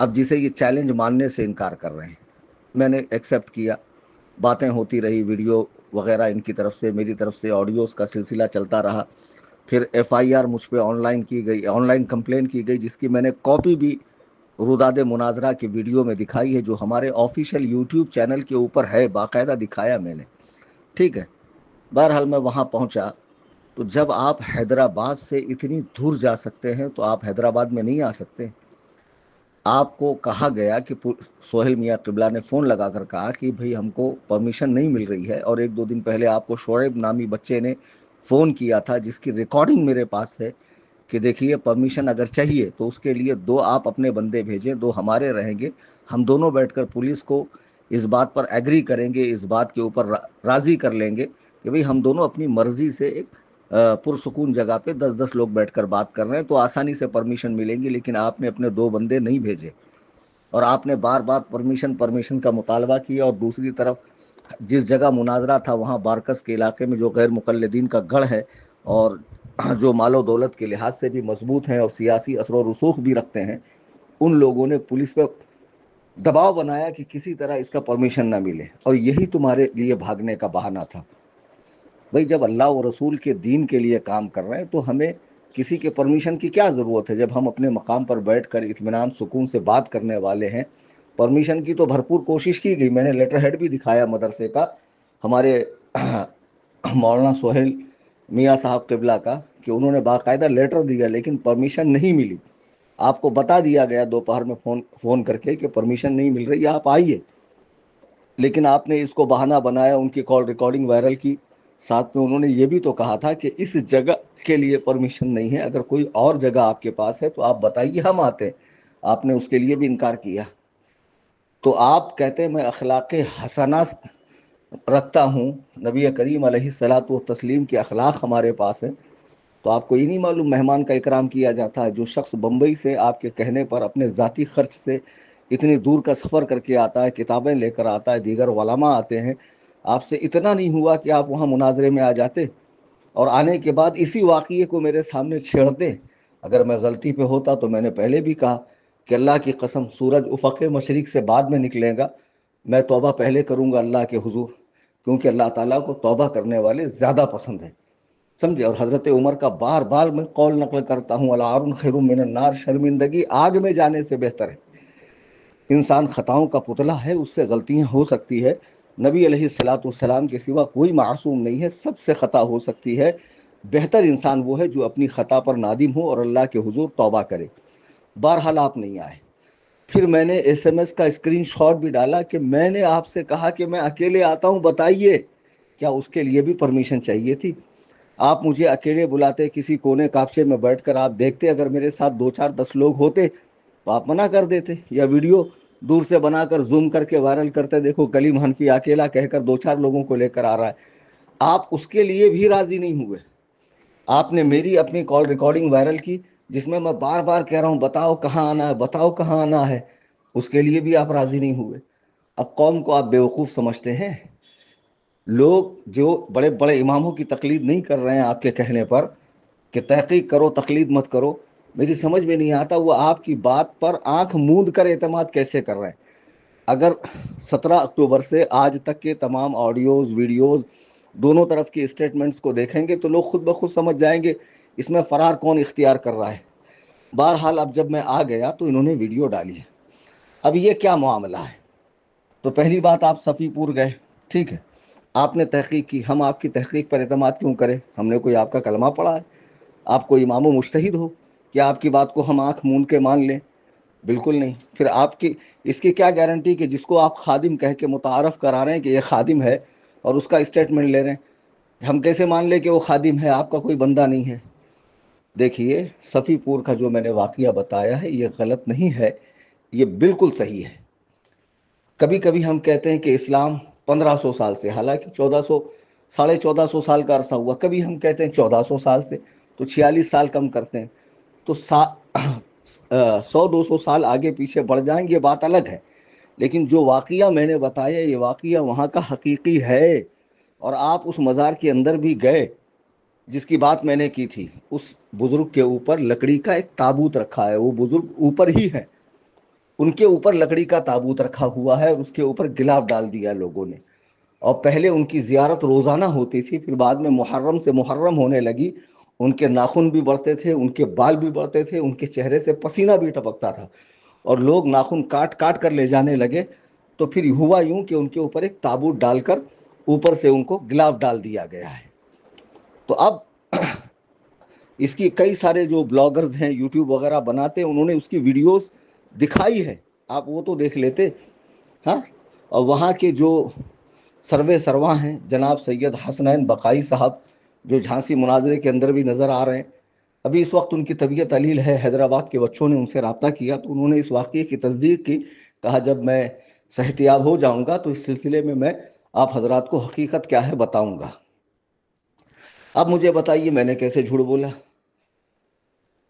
اب جسے یہ چیلنج ماننے سے انکار کر رہے ہیں، میں نے ایکسیپٹ کیا، باتیں ہوتی رہی، ویڈیو وغیرہ ان کی طرف سے، میری طرف سے آڈیوز کا سلسلہ چلتا رہا۔ پھر ایف آئی آر مجھ پہ آن لائن کی گئی، آن لائن کمپلین کی گئی، جس کی میں نے کاپی بھی روداد مناظرہ کی ویڈیو میں دکھائی ہے، جو ہمارے آفیشیل یوٹیوب چینل کے اوپر ہے، باقاعدہ دکھایا میں نے، ٹھیک ہے۔ بہرحال میں وہاں پہنچا، تو جب آپ حیدرآباد سے اتنی دور جا سکتے ہیں تو آپ حیدرآباد میں نہیں آ سکتے؟ آپ کو کہا گیا کہ سہیل میاں قبلہ نے فون لگا کر کہا کہ بھئی ہم کو پرمیشن نہیں مل رہی ہے، اور ایک دو دن پہلے آپ کو شعیب نامی بچے نے فون کیا تھا، جس کی ریکارڈنگ میرے پاس ہے، کہ دیکھیے پرمیشن اگر چاہیے تو اس کے لیے 2 آپ اپنے بندے بھیجیں، 2 ہمارے رہیں گے، ہم دونوں بیٹھ کر پولیس کو اس بات پر ایگری کریں گے، اس بات کے اوپر راضی کر لیں گے کہ بھئی ہم دونوں اپنی مرضی سے ایک پرسکون جگہ پہ 10-10 لوگ بیٹھ کر بات کر رہے ہیں، تو آسانی سے پرمیشن ملیں گی، لیکن آپ نے اپنے 2 بندے نہیں بھیجے، اور آپ نے بار بار پرمیشن کا مطالبہ کیا، اور دوسری طرف جس جگہ مناظرہ تھا وہاں بارکس کے علاقے میں جو غیر مقلدین کا گڑھ ہے، اور جو مال و دولت کے لحاظ سے بھی مضبوط ہیں اور سیاسی اثر و رسوخ بھی رکھتے ہیں، ان لوگوں نے پولیس پہ دباؤ بنایا کہ کسی طرح اس کا پرمیشن نہ ملے، اور یہی تمہارے لیے بھاگنے کا بہانہ تھا۔ بھئی جب اللہ و رسول کے دین کے لیے کام کر رہے ہیں تو ہمیں کسی کے پرمیشن کی کیا ضرورت ہے؟ جب ہم اپنے مقام پر بیٹھ کر اطمینان سکون سے بات کرنے والے ہیں، پرمیشن کی تو بھرپور کوشش کی گئی، میں نے لیٹر ہیڈ بھی دکھایا مدرسے کا، ہمارے مولانا سہیل میاں صاحب قبلہ کا، کہ انہوں نے باقاعدہ لیٹر دیا، لیکن پرمیشن نہیں ملی۔ آپ کو بتا دیا گیا دوپہر میں فون کر کے کہ پرمیشن نہیں مل رہی، آپ آئیے، لیکن آپ نے اس کو بہانہ بنایا، ان کی کال ریکارڈنگ وائرل کی، ساتھ میں انہوں نے یہ بھی تو کہا تھا کہ اس جگہ کے لیے پرمیشن نہیں ہے، اگر کوئی اور جگہ آپ کے پاس ہے تو آپ بتائیے، ہم آتے ہیں۔ آپ نے اس کے لیے بھی انکار کیا۔ تو آپ کہتے ہیں میں اخلاق حسنہ رکھتا ہوں، نبی کریم علیہ الصلاۃ والتسلیم کے اخلاق ہمارے پاس ہیں، تو آپ کو یہ نہیں معلوم مہمان کا اکرام کیا جاتا ہے؟ جو شخص بمبئی سے آپ کے کہنے پر اپنے ذاتی خرچ سے اتنی دور کا سفر کر کے آتا ہے، کتابیں لے کر آتا ہے، دیگر علماء آتے ہیں، آپ سے اتنا نہیں ہوا کہ آپ وہاں مناظرے میں آ جاتے، اور آنے کے بعد اسی واقعے کو میرے سامنے چھیڑتے؟ اگر میں غلطی پہ ہوتا تو میں نے پہلے بھی کہا کہ اللہ کی قسم سورج افق مشرق سے بعد میں نکلے گا، میں توبہ پہلے کروں گا اللہ کے حضور، کیونکہ اللہ تعالیٰ کو توبہ کرنے والے زیادہ پسند ہیں، سمجھے؟ اور حضرت عمر کا بار بار میں قول نقل کرتا ہوں، العار خیر من النار، شرمندگی آگ میں جانے سے بہتر ہے۔ انسان خطاؤں کا پتلا ہے، اس سے غلطیاں ہو سکتی ہے، نبی علیہ الصلاۃ والسلام کے سوا کوئی معصوم نہیں ہے، سب سے خطا ہو سکتی ہے، بہتر انسان وہ ہے جو اپنی خطا پر نادم ہو اور اللہ کے حضور توبہ کرے۔ بہرحال آپ نہیں آئے۔ پھر میں نے ایس ایم ایس کا اسکرین شاٹ بھی ڈالا کہ میں نے آپ سے کہا کہ میں اکیلے آتا ہوں، بتائیے کیا اس کے لیے بھی پرمیشن چاہیے تھی؟ آپ مجھے اکیلے بلاتے، کسی کونے کاپچے میں بیٹھ کر آپ دیکھتے، اگر میرے ساتھ 2-4-10 لوگ ہوتے تو آپ منع کر دیتے، یا ویڈیو دور سے بنا کر زوم کر کے وائرل کرتے، دیکھو کلیم حنفی اکیلا کہہ کر 2-4 لوگوں کو لے کر آ رہا ہے۔ آپ اس کے لیے بھی راضی نہیں ہوئے، آپ نے میری اپنی کال ریکارڈنگ وائرل کی، جس میں بار بار کہہ رہا ہوں بتاؤ کہاں آنا ہے، بتاؤ کہاں آنا ہے، اس کے لیے بھی آپ راضی نہیں ہوئے۔ اب قوم کو آپ بیوقوف سمجھتے ہیں؟ لوگ جو بڑے بڑے اماموں کی تقلید نہیں کر رہے ہیں آپ کے کہنے پر کہ تحقیق کرو تقلید مت کرو، میری سمجھ میں نہیں آتا وہ آپ کی بات پر آنکھ موند کر اعتماد کیسے کر رہے ہیں؟ اگر 17 اکتوبر سے آج تک کے تمام آڈیوز ویڈیوز دونوں طرف کی اسٹیٹمنٹس کو دیکھیں گے تو لوگ خود بخود سمجھ جائیں گے اس میں فرار کون اختیار کر رہا ہے۔ بہرحال اب جب میں آ گیا تو انہوں نے ویڈیو ڈالی ہے۔ اب یہ کیا معاملہ ہے؟ تو پہلی بات، آپ صفی پور گئے، ٹھیک ہے، آپ نے تحقیق کی، ہم آپ کی تحقیق پر اعتماد کیوں کریں؟ ہم نے کوئی آپ کا کلمہ پڑھا ہے؟ آپ کوئی امام و مجتہد ہو کہ آپ کی بات کو ہم آنکھ موند کے مان لیں؟ بالکل نہیں۔ پھر آپ کی اس کی کیا گارنٹی کہ جس کو آپ خادم کہہ کے متعارف کرا رہے ہیں کہ یہ خادم ہے اور اس کا اسٹیٹمنٹ لے رہے ہیں، ہم کیسے مان لیں کہ وہ خادم ہے، آپ کا کوئی بندہ نہیں ہے؟ دیکھیے صفی پور کا جو میں نے واقعہ بتایا ہے یہ غلط نہیں ہے، یہ بالکل صحیح ہے۔ کبھی کبھی ہم کہتے ہیں کہ اسلام 1500 سال سے، حالانکہ 1400 سال کا عرصہ ہوا، کبھی ہم کہتے ہیں 1400 سال سے، تو 46 سال کم کرتے ہیں تو 100-200 سال آگے پیچھے بڑھ جائیں گے، یہ بات الگ ہے، لیکن جو واقعہ میں نے بتایا یہ واقعہ وہاں کا حقیقی ہے، اور آپ اس مزار کے اندر بھی گئے جس کی بات میں نے کی تھی، اس بزرگ کے اوپر لکڑی کا ایک تابوت رکھا ہے، وہ بزرگ اوپر ہی ہے، ان کے اوپر لکڑی کا تابوت رکھا ہوا ہے اور اس کے اوپر گلاف ڈال دیا لوگوں نے، اور پہلے ان کی زیارت روزانہ ہوتی تھی، پھر بعد میں محرم سے محرم ہونے لگی، ان کے ناخن بھی بڑھتے تھے، ان کے بال بھی بڑھتے تھے، ان کے چہرے سے پسینہ بھی ٹپکتا تھا، اور لوگ ناخن کاٹ کاٹ کر لے جانے لگے، تو پھر ہوا یوں کہ ان کے اوپر ایک تابوت ڈال کر اوپر سے ان کو گلاف ڈال دیا گیا ہے۔ تو اب اس کی کئی سارے جو بلاگرز ہیں یوٹیوب وغیرہ بناتے ہیں، انہوں نے اس کی ویڈیوز دکھائی ہے، آپ وہ تو دیکھ لیتے ہاں۔ اور وہاں کے جو سروے سرواں ہیں جناب سید حسنین بقائی صاحب، جو جھانسی مناظرے کے اندر بھی نظر آ رہے ہیں، ابھی اس وقت ان کی طبیعت علیل ہے، حیدرآباد کے بچوں نے ان سے رابطہ کیا تو انہوں نے اس واقعے کی تصدیق کی، کہا جب میں صحتیاب ہو جاؤں گا تو اس سلسلے میں آپ حضرات کو حقیقت کیا ہے بتاؤں گا۔ اب مجھے بتائیے میں نے کیسے جھوٹ بولا؟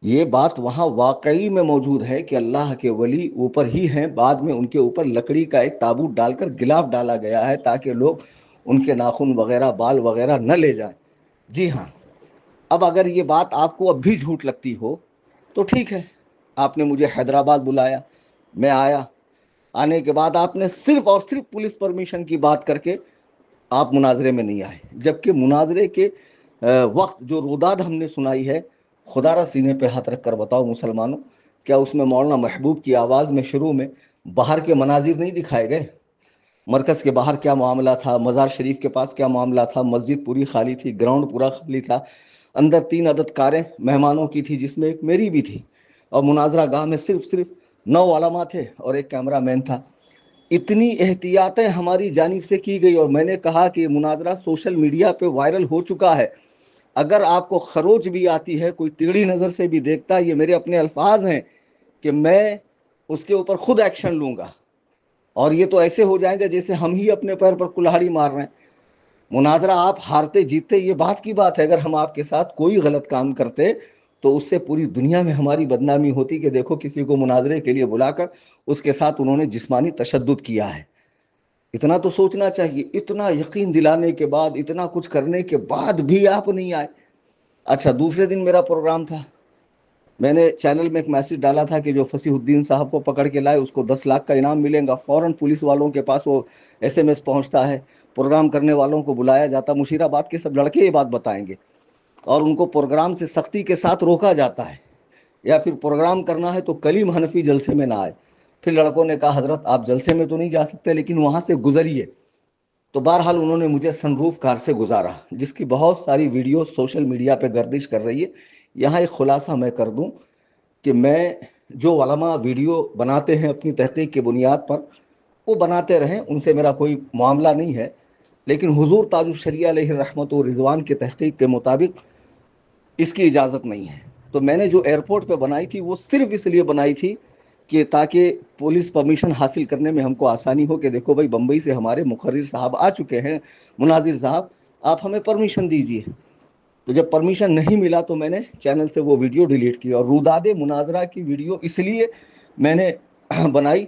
یہ بات وہاں واقعی میں موجود ہے کہ اللہ کے ولی اوپر ہی ہیں، بعد میں ان کے اوپر لکڑی کا ایک تابوت ڈال کر گلاف ڈالا گیا ہے تاکہ لوگ ان کے ناخن وغیرہ بال وغیرہ نہ لے جائیں۔ جی ہاں۔ اب اگر یہ بات آپ کو اب بھی جھوٹ لگتی ہو تو ٹھیک ہے، آپ نے مجھے حیدرآباد بلایا، میں آیا، آنے کے بعد آپ نے صرف اور صرف پولیس پرمیشن کی بات کر کے آپ مناظرے میں نہیں آئے، جبکہ مناظرے کے وقت جو روداد ہم نے سنائی ہے، خدا را سینے پہ ہاتھ رکھ کر بتاؤ مسلمانوں، کیا اس میں مولانا محبوب کی آواز میں شروع میں باہر کے مناظر نہیں دکھائے گئے؟ مرکز کے باہر کیا معاملہ تھا، مزار شریف کے پاس کیا معاملہ تھا، مسجد پوری خالی تھی، گراؤنڈ پورا خالی تھا، اندر 3 عدد کاریں مہمانوں کی تھی جس میں ایک میری بھی تھی، اور مناظرہ گاہ میں صرف 9 علماء تھے اور ایک کیمرہ مین تھا۔ اتنی احتیاطیں ہماری جانب سے کی گئی، اور میں نے کہا کہ یہ مناظرہ سوشل میڈیا پہ وائرل ہو چکا ہے، اگر آپ کو خروچ بھی آتی ہے، کوئی ٹیڑھی نظر سے بھی دیکھتا ہے، یہ میرے اپنے الفاظ ہیں کہ میں اس کے اوپر خود ایکشن لوں گا، اور یہ تو ایسے ہو جائیں گے جیسے ہم ہی اپنے پیر پر کلہاڑی مار رہے ہیں۔ مناظرہ آپ ہارتے جیتتے یہ بات کی بات ہے، اگر ہم آپ کے ساتھ کوئی غلط کام کرتے تو اس سے پوری دنیا میں ہماری بدنامی ہوتی کہ دیکھو کسی کو مناظرے کے لیے بلا کر اس کے ساتھ انہوں نے جسمانی تشدد کیا ہے۔ اتنا تو سوچنا چاہیے، اتنا یقین دلانے کے بعد، اتنا کچھ کرنے کے بعد بھی آپ نہیں آئے۔ اچھا، دوسرے دن میرا پروگرام تھا، میں نے چینل میں ایک میسج ڈالا تھا کہ جو فصیح الدین صاحب کو پکڑ کے لائے اس کو 10 لاکھ کا انعام ملے گا، فوراً پولیس والوں کے پاس وہ SMS پہنچتا ہے، پروگرام کرنے والوں کو بلایا جاتا، مشیر آباد کے سب لڑکے یہ بات بتائیں گے، اور ان کو پروگرام سے سختی کے ساتھ روکا جاتا ہے، یا پھر پروگرام کرنا ہے تو کلیم حنفی جلسے میں نہ آئے۔ پھر لڑکوں نے کہا حضرت آپ جلسے میں تو نہیں جا سکتے لیکن وہاں سے گزریے، تو بہرحال انہوں نے مجھے سن روف کار سے گزارا، جس کی بہت ساری ویڈیو سوشل میڈیا پہ گردش کر رہی ہے۔ یہاں ایک خلاصہ میں کر دوں کہ میں جو علماء ویڈیو بناتے ہیں اپنی تحقیق کی بنیاد پر، وہ بناتے رہیں، ان سے میرا کوئی معاملہ نہیں ہے، لیکن حضور تاج الشریعہ علیہ رحمت و رضوان کی تحقیق کے مطابق اس کی اجازت نہیں ہے۔ تو میں نے جو ایئرپورٹ پہ بنائی تھی وہ صرف اس لیے بنائی تھی کہ تاکہ پولیس پرمیشن حاصل کرنے میں ہم کو آسانی ہو کہ دیکھو بھائی بمبئی سے ہمارے مقرر صاحب آ چکے ہیں، مناظر صاحب آپ ہمیں پرمیشن دیجیے۔ تو جب پرمیشن نہیں ملا تو میں نے چینل سے وہ ویڈیو ڈیلیٹ کی، اور روداد مناظرہ کی ویڈیو اس لیے میں نے بنائی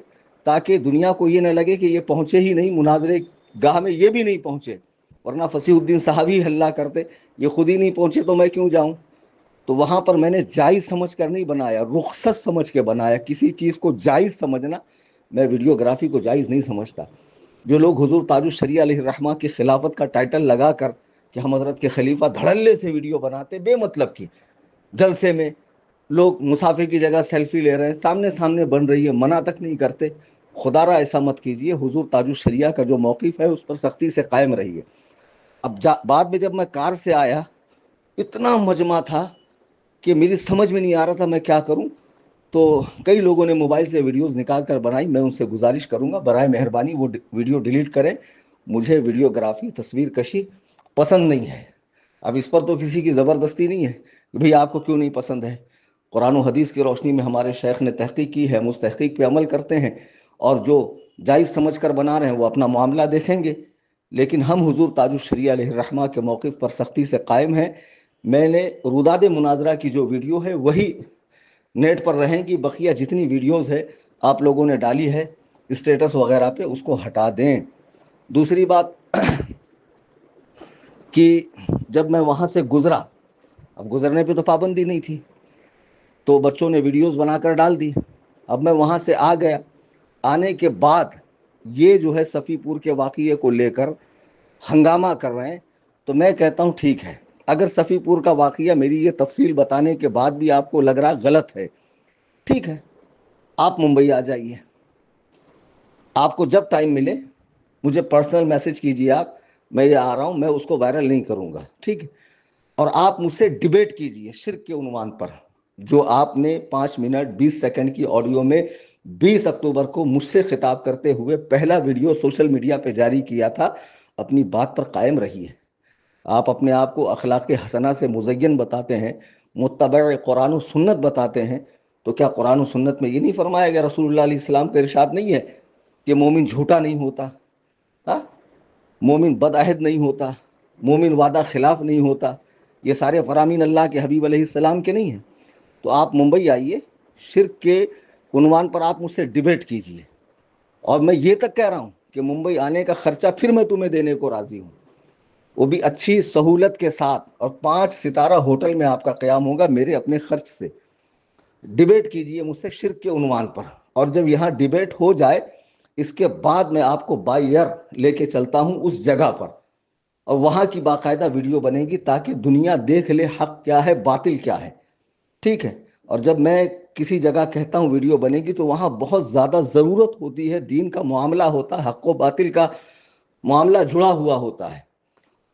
تاکہ دنیا کو یہ نہ لگے کہ یہ پہنچے ہی نہیں، مناظرے گاہ میں یہ بھی نہیں پہنچے، ورنہ فصیح الدین صاحب ہی ہلہ کرتے، یہ خود ہی نہیں پہنچے تو میں کیوں جاؤں۔ تو وہاں پر میں نے جائز سمجھ کر نہیں بنایا، رخصت سمجھ کے بنایا۔ کسی چیز کو جائز سمجھنا، میں ویڈیوگرافی کو جائز نہیں سمجھتا۔ جو لوگ حضور تاج الشریعہ علیہ الرحمہ کی خلافت کا ٹائٹل لگا کر کہ ہم حضرت کے خلیفہ دھڑلے سے ویڈیو بناتے بے مطلب کی، جلسے میں لوگ مسافر کی جگہ سیلفی لے رہے ہیں، سامنے سامنے بن رہی ہے، منع تک نہیں کرتے، خدا را ایسا مت کیجئے۔ حضور تاج الشریعہ کا جو موقف ہے اس پر سختی سے قائم رہیے۔ اب بعد میں جب میں کار سے آیا، اتنا مجمع تھا کہ میری سمجھ میں نہیں آ رہا تھا میں کیا کروں، تو کئی لوگوں نے موبائل سے ویڈیوز نکال کر بنائی۔ میں ان سے گزارش کروں گا برائے مہربانی وہ ویڈیو ڈیلیٹ کریں، مجھے ویڈیوگرافی تصویر کشی پسند نہیں ہے۔ اب اس پر تو کسی کی زبردستی نہیں ہے کہ بھئی آپ کو کیوں نہیں پسند ہے، قرآن و حدیث کی روشنی میں ہمارے شیخ نے تحقیق کی ہے، ہم اس تحقیق پہ عمل کرتے ہیں، اور جو جائز سمجھ کر بنا رہے ہیں وہ اپنا معاملہ دیکھیں گے، لیکن ہم حضور تاج الشریعہ علیہ الرحمہ کے موقف پر سختی سے قائم ہیں۔ میں نے روداد مناظرہ کی جو ویڈیو ہے وہی نیٹ پر رہیں گی، بقیہ جتنی ویڈیوز ہے آپ لوگوں نے ڈالی ہے اسٹیٹس وغیرہ پہ اس کو ہٹا دیں۔ دوسری بات کہ جب میں وہاں سے گزرا، اب گزرنے پہ تو پابندی نہیں تھی، تو بچوں نے ویڈیوز بنا کر ڈال دی، اب میں وہاں سے آ گیا آنے کے بعد یہ جو ہے صفی پور کے واقعے کو لے کر ہنگامہ کر رہے ہیں، تو میں کہتا ہوں ٹھیک ہے، اگر صفی پور کا واقعہ میری یہ تفصیل بتانے کے بعد بھی آپ کو لگ رہا غلط ہے، ٹھیک ہے، آپ ممبئی آ جائیے، آپ کو جب ٹائم ملے مجھے پرسنل میسج کیجیے، آپ میں یہ آ رہا ہوں، میں اس کو وائرل نہیں کروں گا، ٹھیک ہے، اور آپ مجھ سے ڈیبیٹ کیجیے شرک کے عنوان پر، جو آپ نے 5 منٹ 20 سیکنڈ کی آڈیو میں 20 اکتوبر کو مجھ سے خطاب کرتے ہوئے پہلا ویڈیو سوشل میڈیا پہ جاری کیا تھا، اپنی بات پر قائم رہیے۔ آپ اپنے آپ کو اخلاق حسنہ سے مزین بتاتے ہیں، متبع قرآن و سنت بتاتے ہیں، تو کیا قرآن و سنت میں یہ نہیں فرمایا گیا، رسول اللہ علیہ السلام کا ارشاد نہیں ہے کہ مومن جھوٹا نہیں ہوتا، ہاں، مومن بدعہد نہیں ہوتا، مومن وعدہ خلاف نہیں ہوتا؟ یہ سارے فرامین اللہ کے حبیب علیہ السلام کے نہیں ہیں؟ تو آپ ممبئی آئیے، شرک کے عنوان پر آپ مجھ سے ڈیبیٹ کیجیے، اور میں یہ تک کہہ رہا ہوں کہ ممبئی آنے کا خرچہ پھر میں تمہیں دینے کو راضی ہوں، وہ بھی اچھی سہولت کے ساتھ، اور 5 ستارہ ہوٹل میں آپ کا قیام ہوگا میرے اپنے خرچ سے۔ ڈیبیٹ کیجئے مجھ سے شرک کے عنوان پر، اور جب یہاں ڈیبیٹ ہو جائے اس کے بعد میں آپ کو بائی ایئر لے کے چلتا ہوں اس جگہ پر، اور وہاں کی باقاعدہ ویڈیو بنے گی تاکہ دنیا دیکھ لے حق کیا ہے باطل کیا ہے، ٹھیک ہے؟ اور جب میں کسی جگہ کہتا ہوں ویڈیو بنے گی تو وہاں بہت زیادہ ضرورت ہوتی ہے، دین کا معاملہ ہوتا ہے، حق و باطل کا معاملہ جڑا ہوا ہوتا ہے،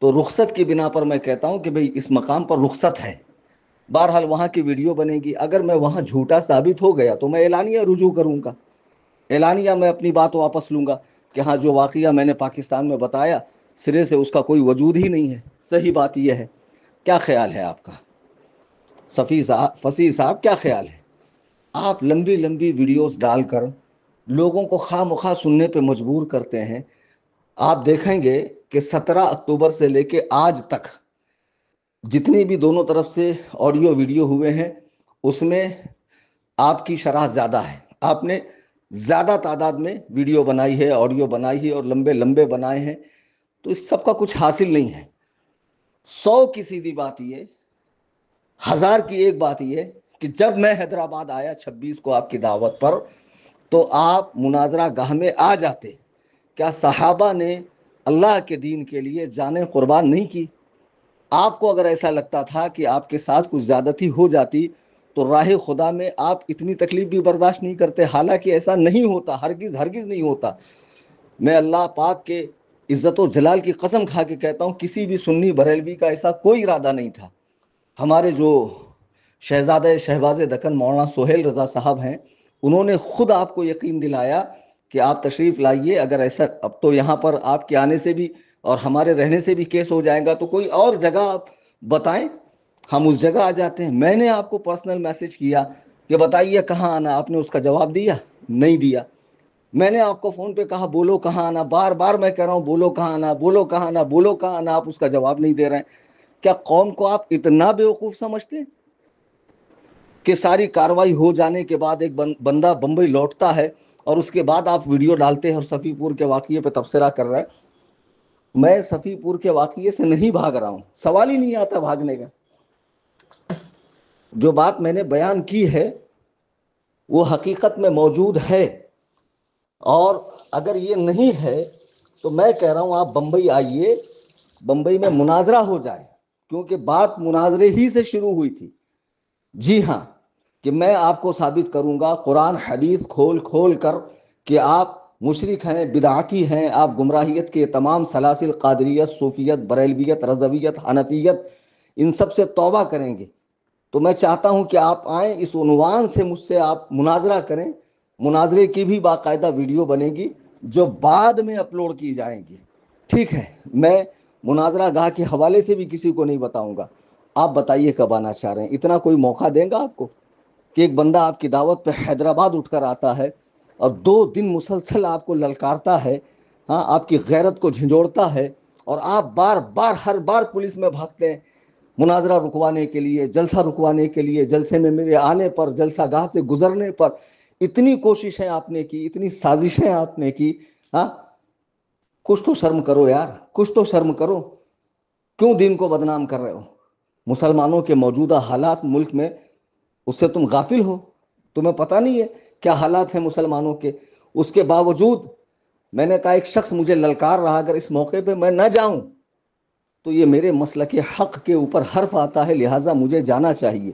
تو رخصت کی بنا پر میں کہتا ہوں کہ بھئی اس مقام پر رخصت ہے۔ بہرحال وہاں کی ویڈیو بنے گی، اگر میں وہاں جھوٹا ثابت ہو گیا تو میں اعلانیہ رجوع کروں گا، اعلانیہ میں اپنی بات واپس لوں گا کہ ہاں جو واقعہ میں نے پاکستان میں بتایا سرے سے اس کا کوئی وجود ہی نہیں ہے، صحیح بات یہ ہے۔ کیا خیال ہے آپ کا فصیح صاحب، کیا خیال ہے؟ آپ لمبی لمبی ویڈیوز ڈال کر لوگوں کو خواہ مخواہ سننے پہ مجبور کرتے ہیں۔ آپ دیکھیں گے کہ 17 اکتوبر سے لے کے آج تک جتنی بھی دونوں طرف سے آڈیو ویڈیو ہوئے ہیں اس میں آپ کی شرح زیادہ ہے، آپ نے زیادہ تعداد میں ویڈیو بنائی ہے، آڈیو بنائی ہے، اور لمبے لمبے بنائے ہیں، تو اس سب کا کچھ حاصل نہیں ہے۔ 100 کی سیدھی بات یہ، 1000 کی ایک بات یہ کہ جب میں حیدرآباد آیا 26 کو آپ کی دعوت پر، تو آپ مناظرہ گاہ میں آ جاتے، کیا صحابہ نے اللہ کے دین کے لیے جانیں قربان نہیں کی؟ آپ کو اگر ایسا لگتا تھا کہ آپ کے ساتھ کچھ زیادتی ہو جاتی تو راہ خدا میں آپ اتنی تکلیف بھی برداشت نہیں کرتے، حالانکہ ایسا نہیں ہوتا، ہرگز ہرگز نہیں ہوتا۔ میں اللہ پاک کے عزت و جلال کی قسم کھا کے کہتا ہوں کسی بھی سنی بریلوی کا ایسا کوئی ارادہ نہیں تھا۔ ہمارے جو شہزادہ شہباز دکن مولانا سہیل رضا صاحب ہیں، انہوں نے خود آپ کو یقین دلایا کہ آپ تشریف لائیے، اگر ایسا اب تو یہاں پر آپ کے آنے سے بھی اور ہمارے رہنے سے بھی کیس ہو جائے گا، تو کوئی اور جگہ آپ بتائیں، ہم اس جگہ آ جاتے ہیں۔ میں نے آپ کو پرسنل میسج کیا کہ بتائیے کہاں آنا، آپ نے اس کا جواب دیا نہیں دیا۔ میں نے آپ کو فون پہ کہا بولو کہاں آنا، بار بار میں کہہ رہا ہوں بولو کہاں آنا، بولو کہاں آنا، بولو کہاں آنا، آپ اس کا جواب نہیں دے رہے ہیں۔ کیا قوم کو آپ اتنا بیوقوف سمجھتے ہیں کہ ساری کاروائی ہو جانے کے بعد ایک بندہ بمبئی لوٹتا ہے اور اس کے بعد آپ ویڈیو ڈالتے ہیں اور صفی پور کے واقعے پہ تبصرہ کر رہے ہیں؟ میں صفی پور کے واقعے سے نہیں بھاگ رہا ہوں، سوال ہی نہیں آتا بھاگنے کا۔ جو بات میں نے بیان کی ہے وہ حقیقت میں موجود ہے، اور اگر یہ نہیں ہے تو میں کہہ رہا ہوں آپ بمبئی آئیے، بمبئی میں مناظرہ ہو جائے، کیونکہ بات مناظرے ہی سے شروع ہوئی تھی۔ جی ہاں، کہ میں آپ کو ثابت کروں گا قرآن حدیث کھول کھول کر کہ آپ مشرک ہیں، بدعتی ہیں، آپ گمراہیت کے تمام سلاسل، قادریت، صوفیت، بریلویت، رضویت، حنفیت، ان سب سے توبہ کریں گے۔ تو میں چاہتا ہوں کہ آپ آئیں، اس عنوان سے مجھ سے آپ مناظرہ کریں، مناظرے کی بھی باقاعدہ ویڈیو بنے گی جو بعد میں اپلوڈ کی جائیں گی، ٹھیک ہے؟ میں مناظرہ گاہ کے حوالے سے بھی کسی کو نہیں بتاؤں گا۔ آپ بتائیے کب آنا چاہ رہے ہیں؟ اتنا کوئی موقع دیں گا آپ کو کہ ایک بندہ آپ کی دعوت پہ حیدرآباد اٹھ کر آتا ہے اور 2 دن مسلسل آپ کو للکارتا ہے، ہاں، آپ کی غیرت کو جھنجھوڑتا ہے، اور آپ بار بار ہر بار پولیس میں بھاگتے ہیں مناظرہ رکوانے کے لیے، جلسہ رکوانے کے لیے، جلسے میں میرے آنے پر، جلسہ گاہ سے گزرنے پر اتنی کوششیں آپ نے کی، اتنی سازشیں آپ نے کی، ہاں؟ کچھ تو شرم کرو یار، کچھ تو شرم کرو۔ کیوں دین کو بدنام کر رہے ہو؟ مسلمانوں کے موجودہ حالات ملک میں، اس سے تم غافل ہو؟ تمہیں پتہ نہیں ہے کیا حالات ہیں مسلمانوں کے؟ اس کے باوجود میں نے کہا ایک شخص مجھے للکار رہا، اگر اس موقع پہ میں نہ جاؤں تو یہ میرے مسلک حق کے اوپر حرف آتا ہے، لہٰذا مجھے جانا چاہیے۔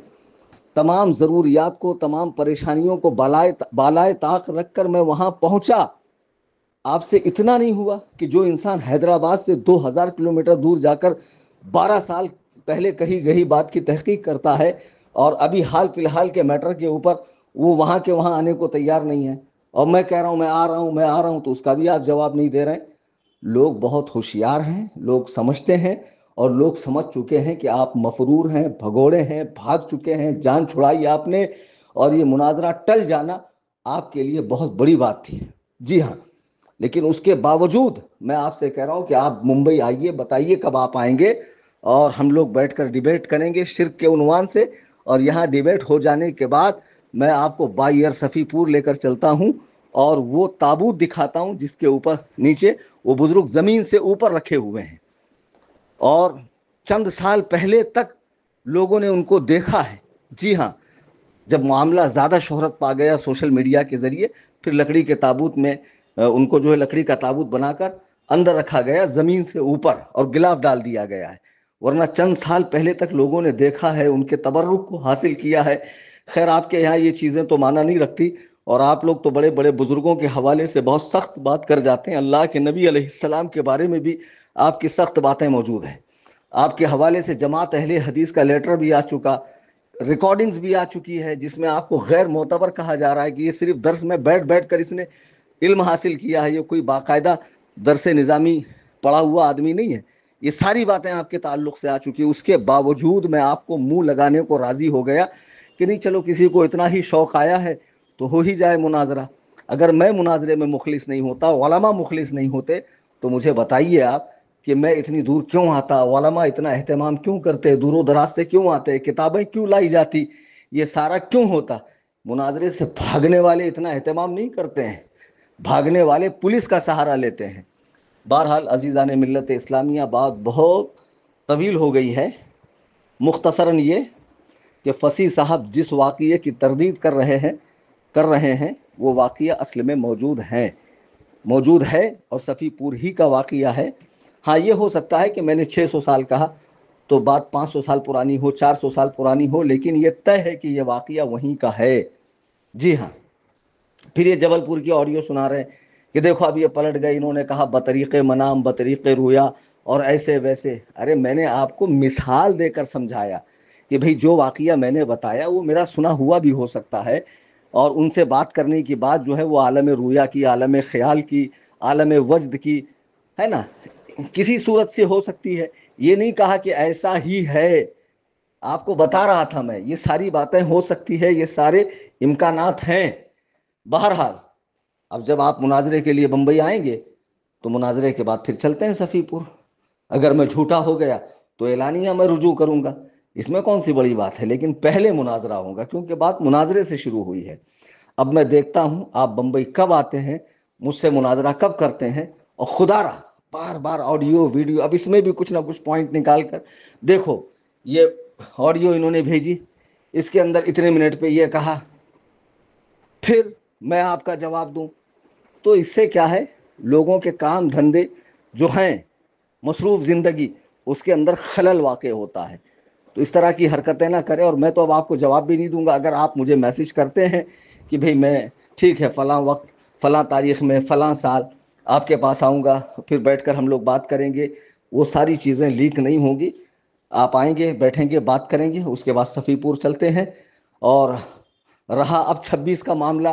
تمام ضروریات کو، تمام پریشانیوں کو بالائے طاق رکھ کر میں وہاں پہنچا۔ آپ سے اتنا نہیں ہوا کہ جو انسان حیدرآباد سے 2000 کلومیٹر دور جا کر 12 سال پہلے کہی گئی بات کی تحقیق کرتا ہے اور ابھی حال فی الحال کے میٹر کے اوپر وہ وہاں کے وہاں آنے کو تیار نہیں ہے، اور میں کہہ رہا ہوں میں آ رہا ہوں، میں آ رہا ہوں، تو اس کا بھی آپ جواب نہیں دے رہے ہیں۔ لوگ بہت ہوشیار ہیں، لوگ سمجھتے ہیں، اور لوگ سمجھ چکے ہیں کہ آپ مفرور ہیں، بھگوڑے ہیں، بھاگ چکے ہیں، جان چھڑائی آپ نے، اور یہ مناظرہ ٹل جانا آپ کے لیے بہت بڑی بات تھی۔ جی ہاں، لیکن اس کے باوجود میں آپ سے کہہ رہا ہوں کہ آپ ممبئی آئیے، بتائیے کب آپ آئیں گے، اور ہم لوگ بیٹھ کر ڈیبیٹ کریں گے شرک کے عنوان سے، اور یہاں ڈیبیٹ ہو جانے کے بعد میں آپ کو بائی ایئر صفی پور لے کر چلتا ہوں اور وہ تابوت دکھاتا ہوں جس کے اوپر نیچے وہ بزرگ زمین سے اوپر رکھے ہوئے ہیں، اور چند سال پہلے تک لوگوں نے ان کو دیکھا ہے۔ جی ہاں، جب معاملہ زیادہ شہرت پا گیا سوشل میڈیا کے ذریعے، پھر لکڑی کے تابوت میں ان کو جو ہے لکڑی کا تابوت بنا کر اندر رکھا گیا زمین سے اوپر، اور گلاف ڈال دیا گیا ہے، ورنہ چند سال پہلے تک لوگوں نے دیکھا ہے، ان کے تبرک کو حاصل کیا ہے۔ خیر آپ کے یہاں یہ چیزیں تو مانا نہیں رکھتی، اور آپ لوگ تو بڑے بڑے بزرگوں کے حوالے سے بہت سخت بات کر جاتے ہیں۔ اللہ کے نبی علیہ السلام کے بارے میں بھی آپ کی سخت باتیں موجود ہیں، آپ کے حوالے سے جماعت اہل حدیث کا لیٹر بھی آ چکا، ریکارڈنگز بھی آ چکی ہے، جس میں آپ کو غیر معتبر کہا جا رہا ہے کہ یہ صرف درس میں بیٹھ بیٹھ کر اس نے علم حاصل کیا ہے، یہ کوئی باقاعدہ درس نظامی پڑھا ہوا آدمی نہیں ہے۔ یہ ساری باتیں آپ کے تعلق سے آ چکی، اس کے باوجود میں آپ کو منہ لگانے کو راضی ہو گیا کہ نہیں چلو کسی کو اتنا ہی شوق آیا ہے تو ہو ہی جائے مناظرہ۔ اگر میں مناظرے میں مخلص نہیں ہوتا، علماء مخلص نہیں ہوتے، تو مجھے بتائیے آپ کہ میں اتنی دور کیوں آتا، علماء اتنا اہتمام کیوں کرتے، دور و دراز سے کیوں آتے، کتابیں کیوں لائی جاتی، یہ سارا کیوں ہوتا؟ مناظرے سے بھاگنے والے اتنا اہتمام نہیں کرتے ہیں، بھاگنے والے پولیس کا سہارا لیتے ہیں۔ بہرحال عزیزان ملت اسلامیہ، بات بہت طویل ہو گئی ہے، مختصراً یہ کہ فصیح صاحب جس واقعے کی تردید کر رہے ہیں وہ واقعہ اصل میں موجود ہے، اور صفی پور ہی کا واقعہ ہے۔ ہاں یہ ہو سکتا ہے کہ میں نے 600 سال کہا تو بات 500 سال پرانی ہو، 400 سال پرانی ہو، لیکن یہ طے ہے کہ یہ واقعہ وہیں کا ہے۔ جی ہاں، پھر یہ جبل پور کی آڈیو سنا رہے ہیں کہ دیکھو اب یہ پلٹ گئے، انہوں نے کہا بطریق منام بطریق رویا اور ایسے ویسے۔ ارے میں نے آپ کو مثال دے کر سمجھایا کہ بھئی جو واقعہ میں نے بتایا وہ میرا سنا ہوا بھی ہو سکتا ہے، اور ان سے بات کرنے کی بات جو ہے وہ عالم رویا کی، عالم خیال کی، عالم وجد کی ہے نا، کسی صورت سے ہو سکتی ہے۔ یہ نہیں کہا کہ ایسا ہی ہے، آپ کو بتا رہا تھا میں یہ ساری باتیں ہو سکتی ہے، یہ سارے امکانات ہیں۔ بہرحال اب جب آپ مناظرے کے لیے بمبئی آئیں گے تو مناظرے کے بعد پھر چلتے ہیں صفی پور۔ اگر میں جھوٹا ہو گیا تو اعلانیہ میں رجوع کروں گا، اس میں کون سی بڑی بات ہے، لیکن پہلے مناظرہ ہوگا کیونکہ بات مناظرے سے شروع ہوئی ہے۔ اب میں دیکھتا ہوں آپ بمبئی کب آتے ہیں، مجھ سے مناظرہ کب کرتے ہیں، اور خدا رہا بار بار آڈیو ویڈیو، اب اس میں بھی کچھ نہ کچھ پوائنٹ نکال کر دیکھو، یہ آڈیو انہوں نے بھیجی، اس کے اندر اتنے منٹ پہ یہ کہا، پھر میں آپ کا جواب دوں، تو اس سے کیا ہے، لوگوں کے کام دھندے جو ہیں، مصروف زندگی، اس کے اندر خلل واقع ہوتا ہے۔ تو اس طرح کی حرکتیں نہ کریں، اور میں تو اب آپ کو جواب بھی نہیں دوں گا۔ اگر آپ مجھے میسج کرتے ہیں کہ بھئی میں ٹھیک ہے فلاں وقت فلاں تاریخ میں فلاں سال آپ کے پاس آؤں گا، پھر بیٹھ کر ہم لوگ بات کریں گے، وہ ساری چیزیں لیک نہیں ہوں گی۔ آپ آئیں گے، بیٹھیں گے، بات کریں گے، اس کے بعد صفی پور چلتے ہیں۔ اور رہا اب 26 کا معاملہ،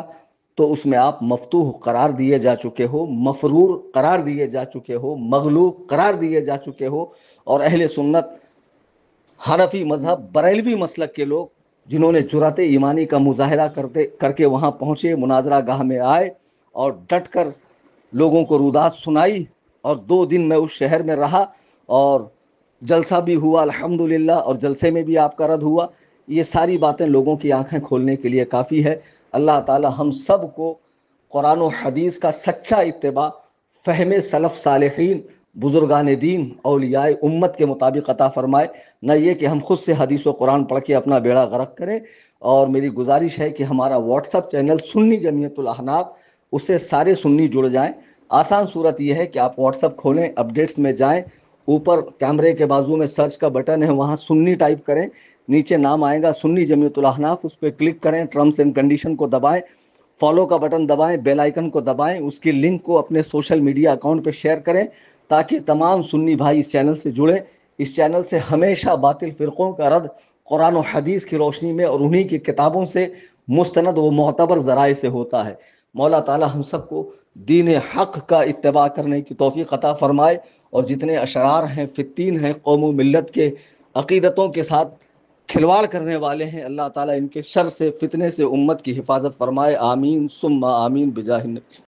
تو اس میں آپ مفتوح قرار دیے جا چکے ہو، مفرور قرار دیے جا چکے ہو، مغلوب قرار دیے جا چکے ہو، اور اہل سنت، حنفی مذہب، بریلوی مسلک کے لوگ جنہوں نے جرأت ایمانی کا مظاہرہ کر کے وہاں پہنچے، مناظرہ گاہ میں آئے اور ڈٹ کر لوگوں کو رودات سنائی، اور 2 دن میں اس شہر میں رہا، اور جلسہ بھی ہوا الحمدللہ، اور جلسے میں بھی آپ کا رد ہوا۔ یہ ساری باتیں لوگوں کی آنکھیں کھولنے کے لیے کافی ہے۔ اللہ تعالی ہم سب کو قرآن و حدیث کا سچا اتباع، فہم سلف صالحین، بزرگان دین، اولیاء امت کے مطابق عطا فرمائے، نہ یہ کہ ہم خود سے حدیث و قرآن پڑھ کے اپنا بیڑا غرق کریں۔ اور میری گزارش ہے کہ ہمارا واٹس اپ چینل سنی جمعیت الاحناف اس سے سارے سنی جڑ جائیں۔ آسان صورت یہ ہے کہ آپ واٹس ایپ کھولیں، اپڈیٹس میں جائیں، اوپر کیمرے کے بازو میں سرچ کا بٹن ہے، وہاں سنی ٹائپ کریں، نیچے نام آئے گا سنی جمیعت الاحناف، اس پہ کلک کریں، ٹرمز اینڈ کنڈیشن کو دبائیں، فالو کا بٹن دبائیں، بیل آئیکن کو دبائیں، اس کی لنک کو اپنے سوشل میڈیا اکاؤنٹ پہ شیئر کریں تاکہ تمام سنی بھائی اس چینل سے جڑیں۔ اس چینل سے ہمیشہ باطل فرقوں کا رد قرآن و حدیث کی روشنی میں اور انہی کی کتابوں سے مستند و معتبر ذرائع سے ہوتا ہے۔ مولا تعالی ہم سب کو دین حق کا اتباع کرنے کی توفیق عطا فرمائے، اور جتنے اشرار ہیں، فتین ہیں، قوم و ملت کے عقیدتوں کے ساتھ کھلواڑ کرنے والے ہیں، اللہ تعالیٰ ان کے شر سے، فتنے سے امت کی حفاظت فرمائے، آمین ثم آمین بجاہ النبی۔